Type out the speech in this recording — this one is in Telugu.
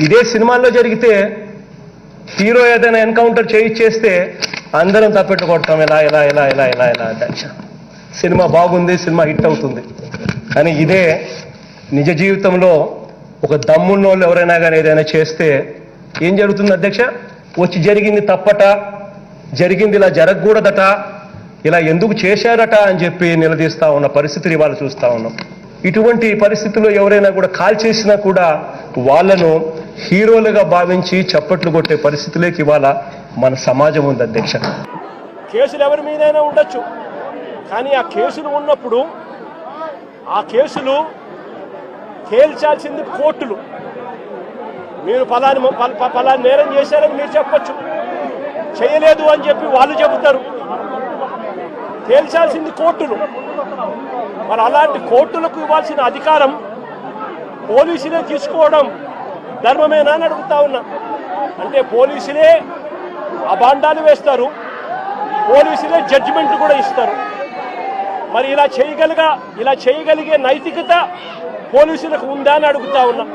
ఇదే సినిమాల్లో జరిగితే హీరో ఏదైనా ఎన్కౌంటర్ చేయిచ్చేస్తే అందరం తప్పెట్టు కొడతాం ఇలా ఇలా ఇలా ఇలా ఇలా ఇలా అధ్యక్ష. సినిమా బాగుంది, సినిమా హిట్ అవుతుంది. కానీ ఇదే నిజ జీవితంలో ఒక దమ్మున్నోళ్ళు ఎవరైనా కానీ ఏదైనా చేస్తే ఏం జరుగుతుంది అధ్యక్ష? వచ్చి జరిగింది తప్పట, జరిగింది ఇలా జరగకూడదట, ఇలా ఎందుకు చేశారట అని చెప్పి నిలదీస్తా ఉన్న పరిస్థితిని ఇవాళ చూస్తా ఉన్నాం. ఇటువంటి పరిస్థితుల్లో ఎవరైనా కూడా కాల్ చేసినా కూడా వాళ్ళను హీరోలుగా భావించి చప్పట్లు కొట్టే పరిస్థితులేకి ఇవాళ మన సమాజం ఉంది అధ్యక్ష. కేసులు ఎవరి మీదైనా ఉండొచ్చు, కానీ ఆ కేసులు ఉన్నప్పుడు ఆ కేసులు తేల్చాల్సింది కోర్టులు. మీరు పలాని నేరం చేశారని మీరు చెప్పొచ్చు, చేయలేదు అని చెప్పి వాళ్ళు చెబుతారు. తేల్చాల్సింది కోర్టులు. మరి అలాంటి కోర్టులకు ఇవ్వాల్సిన అధికారం పోలీసులే తీసుకోవడం ధర్మమేనా అని అడుగుతా ఉన్నా. అంటే పోలీసులే అబాండాలు వేస్తారు, పోలీసులే జడ్జిమెంట్లు కూడా ఇస్తారు. మరి ఇలా చేయగలిగే నైతికత పోలీసులకు ఉందా అని అడుగుతా ఉన్నా.